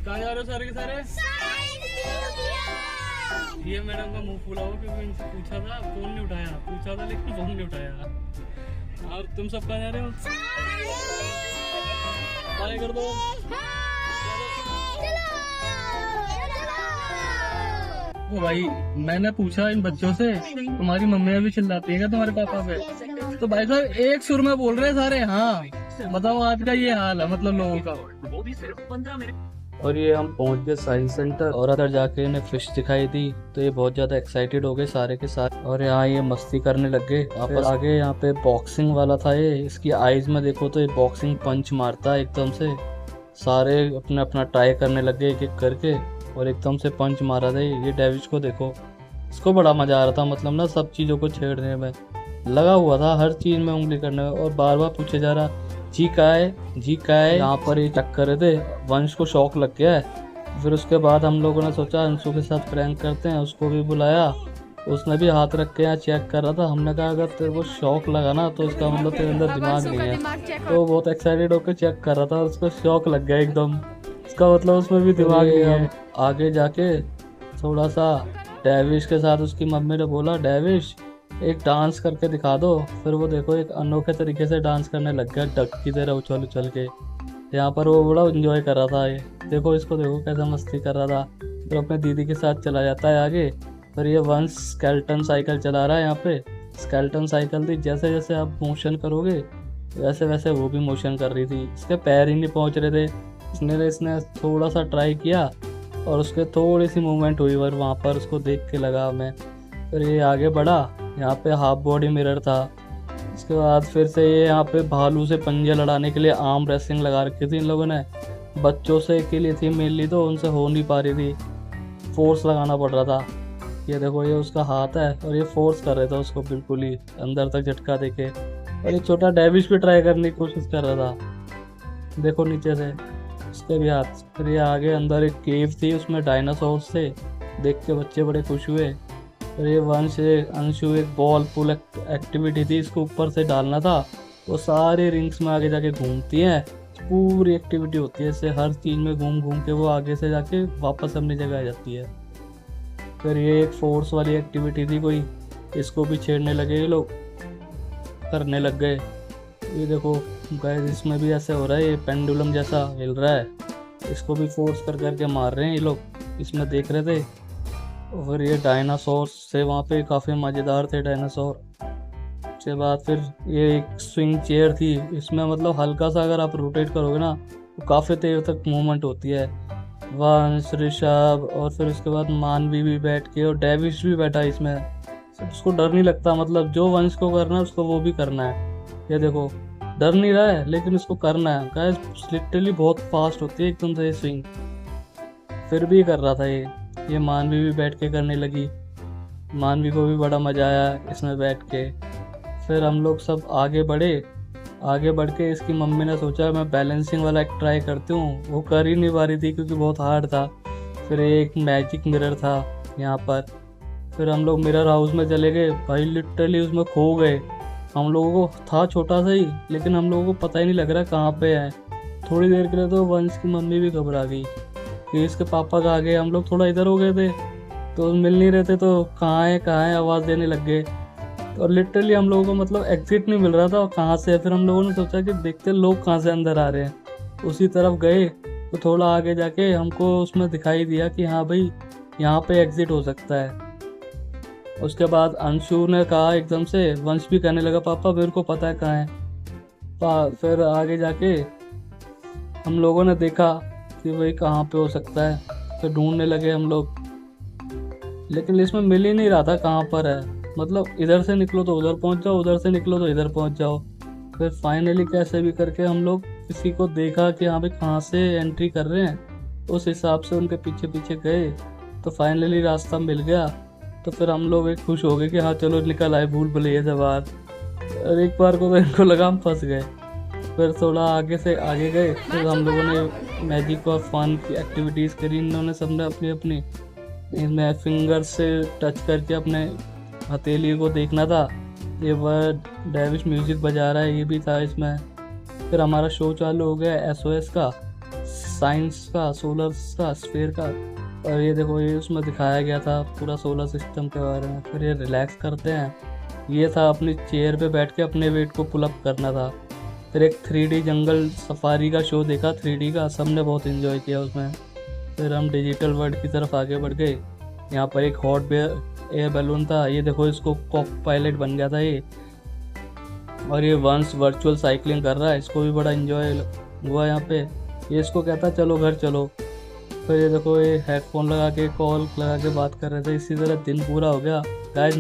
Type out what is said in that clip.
कहाँ जा रहे हो सारे के सारे? ये मैडम का मुंह फूला हो क्योंकि इनसे पूछा था, फोन नहीं उठाया, पूछा था लेकिन फोन नहीं उठाया। और तुम सब कहाँ जा रहे हो? बाय कर दो। ओ भाई, मैंने पूछा इन बच्चों से, तुम्हारी मम्मी भी चिल्लाती है क्या तुम्हारे पापा पे? तो भाई साहब एक सुर में बोल रहे हैं सारे। हाँ बताओ, आज का ये हाल है मतलब लोगों का। वो भी सिर्फ 15 मिनट। और ये हम पहुंच गए साइंस सेंटर और अंदर जाके इन्हें फिश दिखाई दी तो ये बहुत ज्यादा एक्साइटेड हो गए सारे के सारे। और यहाँ ये मस्ती करने लग गए। वापस आगे यहाँ पे बॉक्सिंग वाला था ये, इसकी आईज में देखो तो ये बॉक्सिंग पंच मारता है एकदम से। सारे अपने अपना ट्राई करने लग गए एक एक करके और एकदम से पंच मारा था। ये डेविश को देखो, इसको बड़ा मजा आ रहा था मतलब ना सब चीज़ों को छेड़ने में, लगा हुआ था हर चीज़ में उंगली करने में और बार बार पूछे जा रहा जी का है, जी का है। यहाँ पर ये चेक कर रहे थे, वंश को शौक लग गया है। फिर उसके बाद हम लोगों ने सोचा अंशु के साथ प्रैंक करते हैं, उसको भी बुलाया। उसने भी हाथ रख के यहाँ चेक कर रहा था। हमने कहा अगर तेरे को शौक लगा ना तो इसका मतलब तेरे अंदर दिमाग नहीं है। तो बहुत एक्साइटेड होकर चेक कर रहा था, उसको शौक लग गया एकदम, इसका मतलब उसमें भी दिमाग नहीं है। आगे जाके थोड़ा सा डेविश के साथ उसकी मम्मी ने बोला डेविश एक डांस करके दिखा दो। फिर वो देखो एक अनोखे तरीके से डांस करने लग गया, डक की तरह उछल उछल के। यहाँ पर वो बड़ा एंजॉय कर रहा था। ये देखो इसको, देखो कैसे मस्ती कर रहा था। फिर अपने दीदी के साथ चला जाता है आगे। फिर ये वंश स्केल्टन साइकिल चला रहा है। यहाँ पे स्केल्टन साइकिल थी, जैसे जैसे आप मोशन करोगे वैसे वैसे वो भी मोशन कर रही थी। इसके पैर ही नहीं पहुँच रहे थे। इसने थोड़ा सा ट्राई किया और उसके थोड़ी सी मूवमेंट हुई और वहाँ पर उसको देख के लगा हमें। फिर ये आगे बढ़ा, यहाँ पे हाफ बॉडी मिरर था। इसके बाद फिर से ये यहाँ पे भालू से पंजे लड़ाने के लिए आर्म रेसलिंग लगा रखी थी इन लोगों ने। बच्चों से के लिए थी मेनली, तो उनसे हो नहीं पा रही थी, फोर्स लगाना पड़ रहा था। ये देखो ये उसका हाथ है और ये फोर्स कर रहे थे उसको बिल्कुल ही अंदर तक झटका देके। और ये छोटा डेविश भी ट्राई करने की कोशिश कर रहा था, देखो नीचे से उसके भी हाथ। फिर ये आगे अंदर एक केव थी, उसमें डायनासोर थे, देख के बच्चे बड़े खुश हुए। फिर ये वंश अंशु एक बॉल पुल एक्टिविटी थी, इसको ऊपर से डालना था। वो सारे रिंग्स में आगे जाके घूमती हैं, पूरी एक्टिविटी होती है इससे, हर चीज़ में घूम घूम के वो आगे से जाके वापस अपनी जगह आ जाती है। फिर ये एक फोर्स वाली एक्टिविटी थी कोई, इसको भी छेड़ने लगे ये लोग, करने लग गए। ये देखो गाइस, इसमें भी ऐसे हो रहा है, ये पेंडुलम जैसा हिल रहा है, इसको भी फोर्स कर करके मार रहे हैं ये लोग, इसमें देख रहे थे। और ये डायनासोर से वहाँ पे काफ़ी मज़ेदार थे डायनासोर। उसके बाद फिर ये एक स्विंग चेयर थी, इसमें मतलब हल्का सा अगर आप रोटेट करोगे ना तो काफ़ी देर तक मूवमेंट होती है। वंश, ऋषभ और फिर उसके बाद मानवी भी बैठ के और डेविश भी बैठा इसमें। उसको डर नहीं लगता, मतलब जो वंश को करना है उसको वो भी करना है। ये देखो डर नहीं रहा है लेकिन उसको करना है। गाइस लिटरली बहुत फास्ट होती है एकदम से स्विंग, फिर भी कर रहा था ये मानवी भी बैठ के करने लगी। मानवी को भी बड़ा मजा आया इसमें बैठ के। फिर हम लोग सब आगे बढ़ के इसकी मम्मी ने सोचा मैं बैलेंसिंग वाला एक ट्राई करती हूँ, वो कर ही नहीं पा रही थी क्योंकि बहुत हार्ड था। फिर एक मैजिक मिरर था यहाँ पर, फिर हम लोग मिरर हाउस में चले गए। भाई लिटरली उसमें खो गए। हम लोगों को था छोटा सा ही, लेकिन हम लोगों को पता ही नहीं लग रहा कहाँ पे है। थोड़ी देर के लिए तो वंश की मम्मी भी घबरा गई कि इसके पापा कहाँ गए। हम लोग थोड़ा इधर हो गए थे तो मिल नहीं रहे थे, तो कहाँ है आवाज़ देने लग गए। और लिटरली हम लोगों को मतलब एग्जिट नहीं मिल रहा था और कहाँ से है। फिर हम लोगों ने सोचा कि देखते लोग कहाँ से अंदर आ रहे हैं, उसी तरफ गए। तो थोड़ा आगे जाके हमको उसमें दिखाई दिया कि हाँ भाई यहाँ पे एग्जिट हो सकता है। उसके बाद अंशु ने कहा एकदम से, वंश भी कहने लगा पापा मेरे को पता है कहाँ है। फिर आगे जाके हम लोगों ने देखा कि भाई कहाँ पे हो सकता है, फिर ढूंढने लगे हम लोग, लेकिन इसमें मिल ही नहीं रहा था कहाँ पर है। मतलब इधर से निकलो तो उधर पहुँच जाओ, उधर से निकलो तो इधर पहुँच जाओ। फिर फाइनली कैसे भी करके हम लोग किसी को देखा कि हाँ भाई कहाँ से एंट्री कर रहे हैं, उस हिसाब से उनके पीछे पीछे गए तो फाइनली रास्ता मिल गया। तो फिर हम लोग एक खुश हो गए कि हाँ चलो निकल आए भूल भुलैया से बाहर। और एक बार को तो इनको लगा हम फंस गए। फिर थोड़ा आगे से आगे गए, फिर हम लोगों ने मैजिक और फन की एक्टिविटीज़ करी। इन्होंने सबने अपनी अपनी, इसमें फिंगर से टच करके अपने हथेली को देखना था। ये वर्ड डेविश म्यूजिक बजा रहा है, ये भी था इसमें। फिर हमारा शो चालू हो गया SOS का। साइंस का, सोलर का, स्फीयर का। और ये देखो, ये उसमें दिखाया गया था पूरा सोलर सिस्टम के बारे में। फिर ये रिलैक्स करते हैं, ये था अपनी चेयर पे बैठ के अपने वेट को पुल अप करना था। फिर एक 3D जंगल सफारी का शो देखा, 3D का, सबने बहुत इन्जॉय किया उसमें। फिर हम डिजिटल वर्ल्ड की तरफ आगे बढ़ गए। यहाँ पर एक हॉट एयर बैलून था, ये देखो इसको कॉक पायलट बन गया था ये। और ये वंस वर्चुअल साइकिलिंग कर रहा है, इसको भी बड़ा इन्जॉय हुआ यहाँ पे। ये इसको कहता चलो घर चलो। फिर ये देखो, ये हेडफोन लगा के कॉल लगा के बात कर रहे थे। इसी तरह दिन पूरा हो गया गाइस।